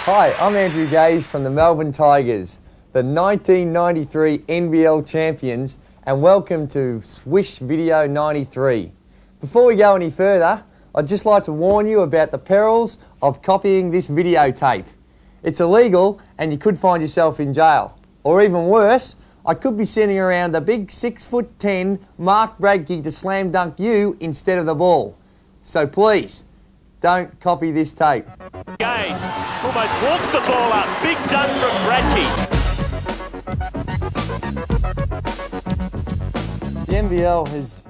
Hi, I'm Andrew Gaze from the Melbourne Tigers, the 1993 NBL champions, and welcome to Swish Video 93. Before we go any further, I'd just like to warn you about the perils of copying this videotape. It's illegal and you could find yourself in jail. Or even worse, I could be sending around the big 6'10" Mark Bradke to slam dunk you instead of the ball. So please, don't copy this tape. Gaze almost walks the ball up. Big dunk from Bradke. The NBL has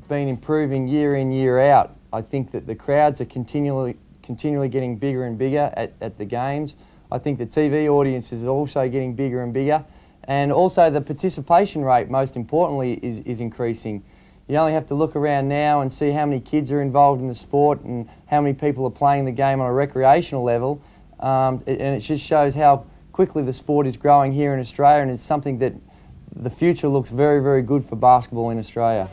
been improving year in, year out. I think that the crowds are continually getting bigger and bigger at the games. I think the TV audience is also getting bigger and bigger. And also the participation rate, most importantly, is increasing. You only have to look around now and see how many kids are involved in the sport and how many people are playing the game on a recreational level. And it just shows how quickly the sport is growing here in Australia, and it's something that the future looks very, very good for basketball in Australia.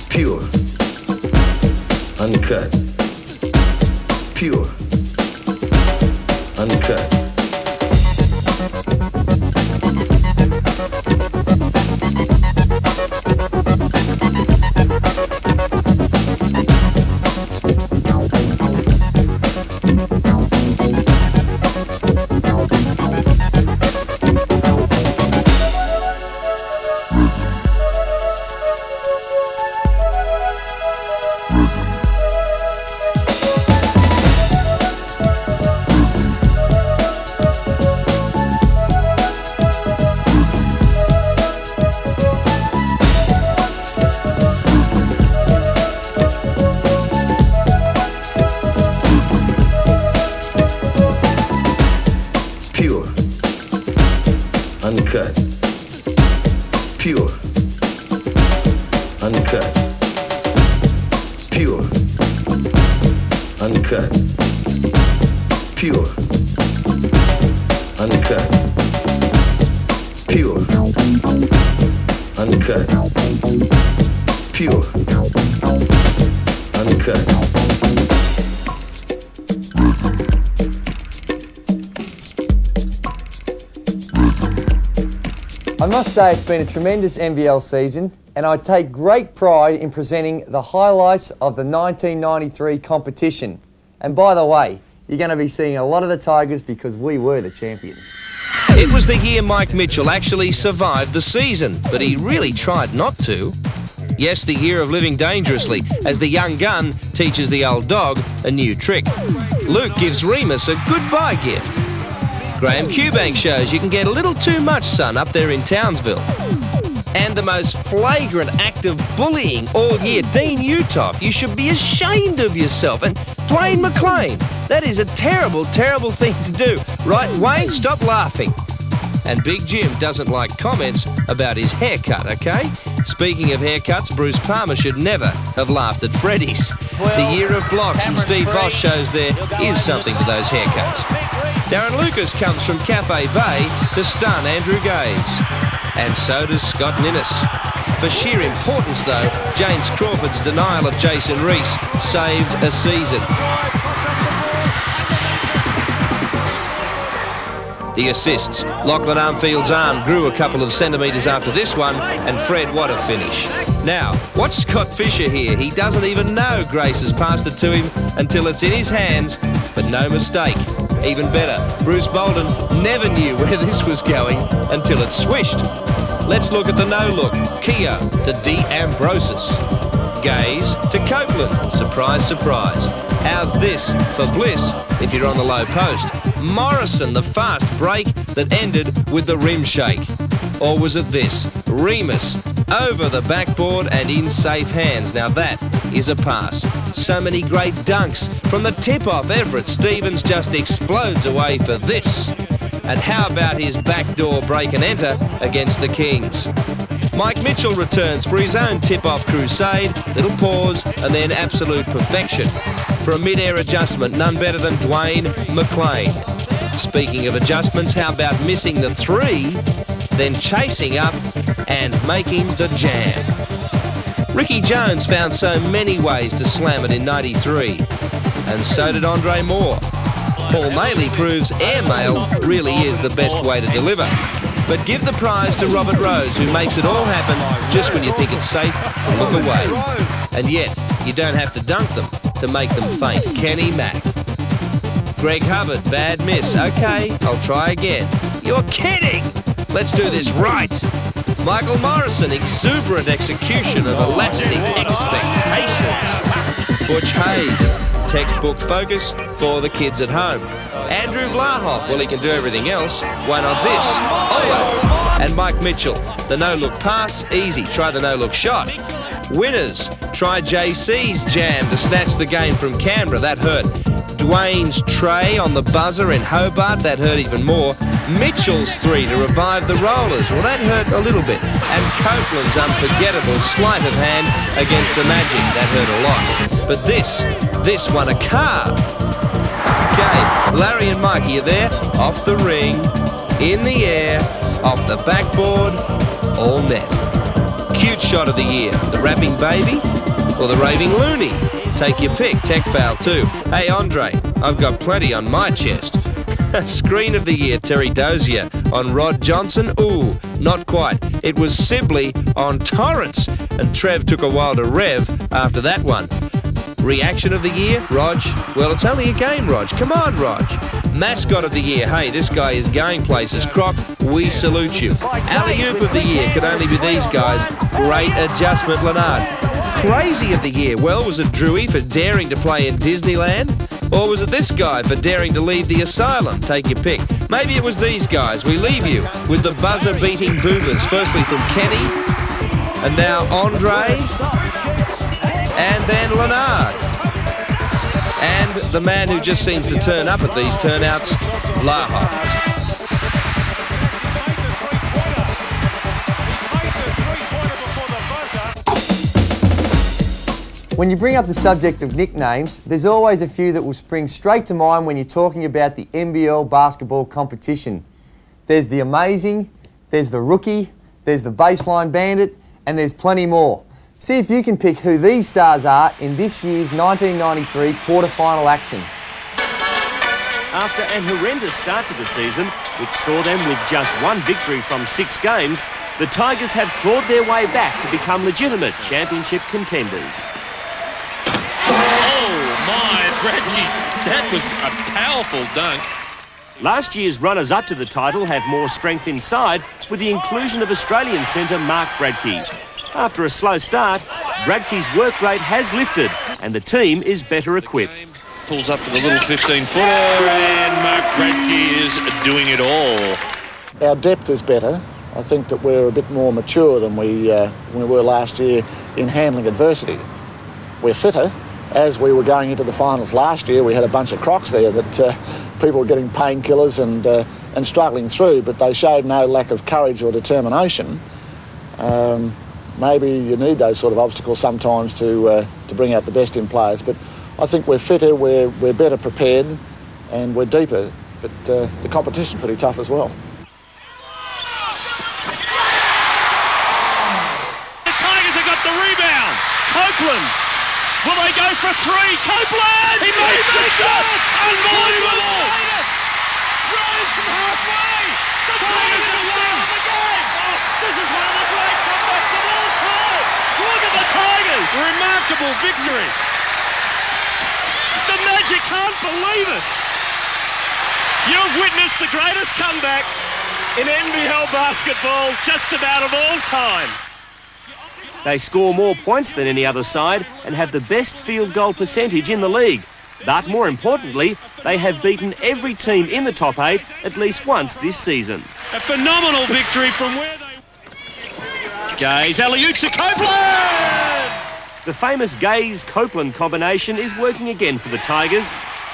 Pure, uncut, pure, uncut. Pure, uncut, pure, uncut, pure, uncut, pure, uncut, pure, uncut, pure, uncut. I must say it's been a tremendous NBL season, and I take great pride in presenting the highlights of the 1993 competition. And by the way, you're going to be seeing a lot of the Tigers because we were the champions. It was the year Mike Mitchell actually survived the season, but he really tried not to. Yes, the year of living dangerously, as the young gun teaches the old dog a new trick. Luke gives Remus a goodbye gift. Graham Cubank shows you can get a little too much sun up there in Townsville. And the most flagrant act of bullying all year, Dean Uthoff. You should be ashamed of yourself. And Dwayne McLean, that is a terrible, terrible thing to do. Right, Wayne, stop laughing. And Big Jim doesn't like comments about his haircut, okay? Speaking of haircuts, Bruce Palmer should never have laughed at Freddie's. The year of blocks, and Steve Voss shows there is something to those haircuts. Darren Lucas comes from Cafe Bay to stun Andrew Gaze. And so does Scott Ninnis. For sheer importance, though, James Crawford's denial of Jason Reese saved a season. The assists. Lachlan Armfield's arm grew a couple of centimetres after this one, and Fred, what a finish. Now, watch Scott Fisher here. He doesn't even know Grace has passed it to him until it's in his hands, but no mistake. Even better, Bruce Bolden never knew where this was going until it swished. Let's look at the no-look. Keogh to D. Ambrosis. Gaze to Copeland. Surprise, surprise. How's this for Bliss if you're on the low post? Morrison, the fast break that ended with the rim shake. Or was it this? Remus over the backboard and in safe hands. Now that is a pass. So many great dunks. From the tip-off, Everett Stevens just explodes away for this. And how about his backdoor break and enter against the Kings? Mike Mitchell returns for his own tip-off crusade. Little pause and then absolute perfection. For a mid-air adjustment, none better than Dwayne McLean. Speaking of adjustments, how about missing the three, then chasing up and making the jam? Ricky Jones found so many ways to slam it in '93, and so did Andre Moore. Paul Maley proves airmail really is the best way to deliver. But give the prize to Robert Rose, who makes it all happen just when you think it's safe to look away. And yet, you don't have to dunk them to make them faint. Kenny Mack. Greg Hubbard, bad miss. Okay, I'll try again. You're kidding! Let's do this right. Michael Morrison, exuberant execution of elastic expectations. Butch Hayes, textbook focus for the kids at home. Andrew Vlahoff, well, he can do everything else. Why not this? Oh! And Mike Mitchell, the no-look pass, easy. Try the no-look shot. Winners, try JC's jam to snatch the game from Canberra. That hurt. Dwayne's tray on the buzzer in Hobart. That hurt even more. Mitchell's three to revive the Rollers. Well, that hurt a little bit. And Copeland's unforgettable sleight of hand against the Magic. That hurt a lot. But this won a car. Okay, Larry and Mike, are you there? Off the ring, in the air, off the backboard, all net. Cute shot of the year, the rapping baby or the raving loony? Take your pick, tech foul too. Hey Andre, I've got plenty on my chest. Screen of the year, Terry Dozier on Rod Johnson. Ooh, not quite. It was Sibley on Torrance, and Trev took a while to rev after that one. Reaction of the year, Rog? Well, it's only a game, Rog. Come on, Rog. Mascot of the year, hey, this guy is going places. Croc, we salute you. Alley-oop of the year could only be these guys. Great adjustment, Leonard. Crazy of the year, well, was it Drewy for daring to play in Disneyland? Or was it this guy for daring to leave the asylum? Take your pick. Maybe it was these guys. We leave you with the buzzer-beating boomers. Firstly from Kenny, and now Andre, and then Leonard. And the man who just seems to turn up at these turnouts, Vlahoff. When you bring up the subject of nicknames, there's always a few that will spring straight to mind when you're talking about the NBL basketball competition. There's the Amazing, there's the Rookie, there's the Baseline Bandit, and there's plenty more. See if you can pick who these stars are in this year's 1993 quarter-final action. After an horrendous start to the season, which saw them with just one victory from 6 games, the Tigers have clawed their way back to become legitimate championship contenders. Reggie, that was a powerful dunk. Last year's runners-up to the title have more strength inside with the inclusion of Australian centre Mark Bradkey. After a slow start, Bradkey's work rate has lifted and the team is better equipped. Pulls up for the little 15-footer and Mark Bradkey is doing it all. Our depth is better. I think that we're a bit more mature than we were last year in handling adversity. We're fitter. As we were going into the finals last year, we had a bunch of crocs there that people were getting painkillers and struggling through, but they showed no lack of courage or determination. Maybe you need those sort of obstacles sometimes to bring out the best in players, but I think we're fitter, we're better prepared, and we're deeper, but the competition's pretty tough as well. The Tigers have got the rebound. Copeland. Will they go for 3? Copeland! He makes the shot! Unbelievable! Rose from halfway! The Tigers have won the game! Oh, this is one of the great comebacks of all time! Look at the Tigers! Remarkable victory. The Magic can't believe it! You've witnessed the greatest comeback in NBL basketball just about of all time. They score more points than any other side and have the best field goal percentage in the league. But more importantly, they have beaten every team in the top 8 at least once this season. A phenomenal victory from where they... Gaze, alley-oop to Copeland! The famous Gaze-Copeland combination is working again for the Tigers,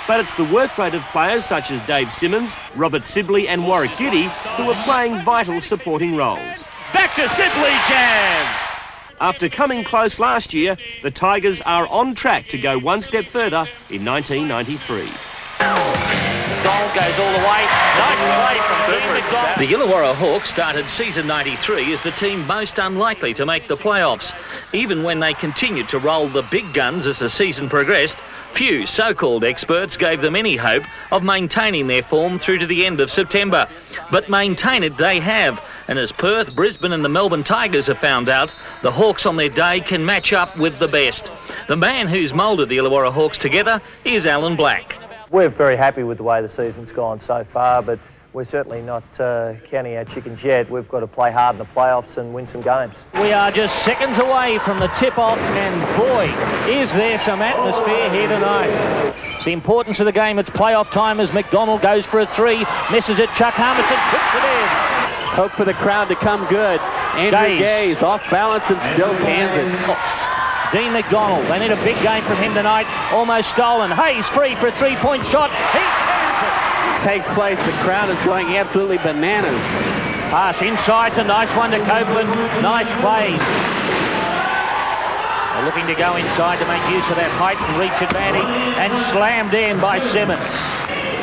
but it's the work rate of players such as Dave Simmons, Robert Sibley and Warwick Giddy who are playing vital supporting roles. Back to Sibley, Jam! After coming close last year, the Tigers are on track to go one step further in 1993. Goal goes all the way. Nice play from Dean McDonald. The Illawarra Hawks started season 93 as the team most unlikely to make the playoffs. Even when they continued to roll the big guns as the season progressed, few so-called experts gave them any hope of maintaining their form through to the end of September. But maintain it they have, and as Perth, Brisbane and the Melbourne Tigers have found out, the Hawks on their day can match up with the best. The man who's moulded the Illawarra Hawks together is Alan Black. We're very happy with the way the season's gone so far, but we're certainly not counting our chickens yet. We've got to play hard in the playoffs and win some games. We are just seconds away from the tip-off, and boy, is there some atmosphere here tonight. It's the importance of the game. It's playoff time as McDonald goes for a 3, misses it. Chuck Harmison puts it in. Hope for the crowd to come good. Andrew Gaze off balance and still cans it. Dean McDonald, they need a big game from him tonight. Almost stolen. Hayes free for a 3-point shot. He cans it. Takes place. The crowd is going absolutely bananas. Pass inside. A nice one to Copeland. Nice plays. They're looking to go inside to make use of that height and reach advantage, and slammed in by Simmons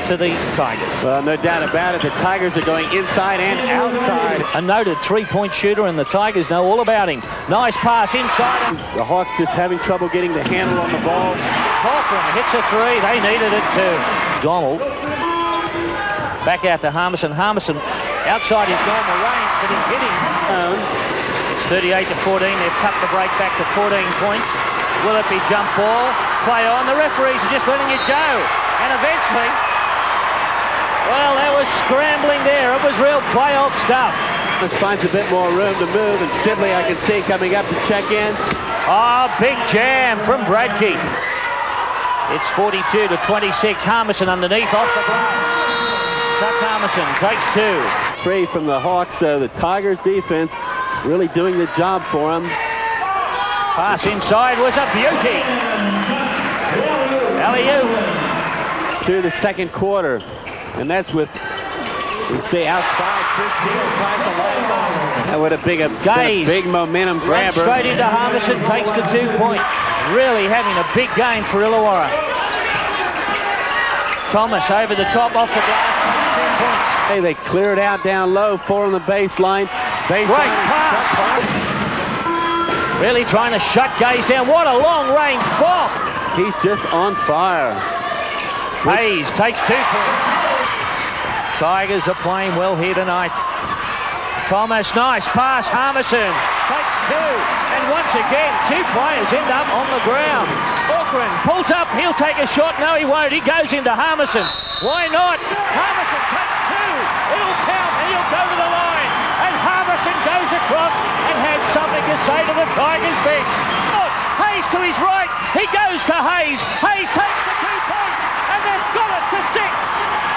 to the Tigers. Well, no doubt about it. The Tigers are going inside and outside. A noted 3-point shooter, and the Tigers know all about him. Nice pass inside. The Hawks just having trouble getting the handle on the ball. Corcoran hits a 3. They needed it too. Donald back out to Harmison. Harmison outside his normal range, but he's hitting. It's 38-14. They've cut the break back to 14 points. Will it be jump ball? Play on. The referees are just letting it go. And eventually, well, there was scrambling there. It was real playoff stuff. This finds a bit more room to move, and Sibley I can see coming up to check in. Oh, big jam from Bradkey. It's 42-26. Harmison underneath off the glass. Chuck Harmison takes 2. Free from the Hawks, so the Tigers defense really doing the job for him. Pass inside was a beauty. Alley-oop. To the second quarter. And that's with, we see outside, Chris Steele tries to lay him off. That would have been a big momentum grabber. Straight into Harmison, takes the 2 point. Really having a big game for Illawarra. Thomas over the top, off the glass, 2 points. Hey, they clear it out down low, 4 on the baseline. Great pass. Really trying to shut Gaze down. What a long-range bomb. He's just on fire. Hayes takes 2 points. Tigers are playing well here tonight. Thomas, nice pass. Harmison takes 2. And once again, 2 players end up on the ground. Corcoran pulls up. He'll take a shot. No, he won't. He goes into Harmison. Why not? Harmison takes 2. It'll count, and he'll go to the line. And Harmison goes across and has something to say to the Tigers bench. Oh, Hayes to his right. He goes to Hayes. Hayes takes the 2 points, and they've got it to 6.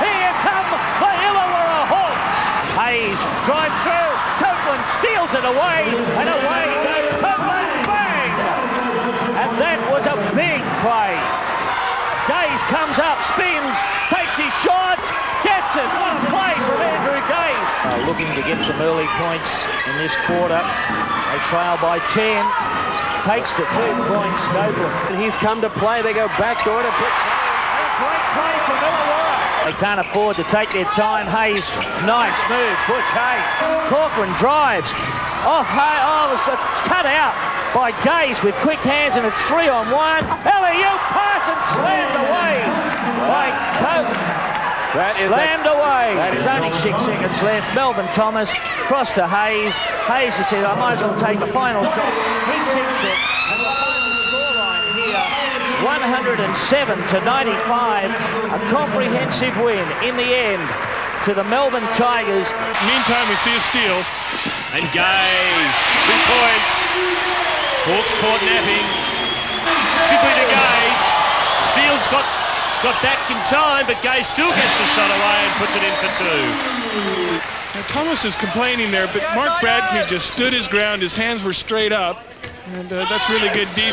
Here come the Illawarra Hawks. Hayes drives through. Copeland steals it away, and away goes Copeland. Bang! And that was a big play. Gaze comes up, spins, takes his shot, gets it. What a play from Andrew Gaze. Looking to get some early points in this quarter. They trail by 10. Takes the 2 points, Copeland. And he's come to play. They go backdoor to put. A great play from Illawarra. They can't afford to take their time. Hayes, nice move. Butch Hayes. Corcoran drives. Off Hayes. Oh, it was cut out by Gaze with quick hands, and it's 3-on-1. Alley-oop pass and slammed away by Copeland. Slammed away. There's only 6 seconds left. Melvin Thomas cross to Hayes. Hayes has said, I might as well take the final shot. He sinks it. And the final scoreline here, 107-95. A comprehensive win in the end to the Melbourne Tigers. Meantime, we see a steal. And Gaze, 2 points. Hawks caught napping. Sibley to Gaze. Steele's got back in time, but Gaze still gets the shot away and puts it in for 2. Now, Thomas is complaining there, but Mark Bradkey just stood his ground. His hands were straight up, and that's really good defense.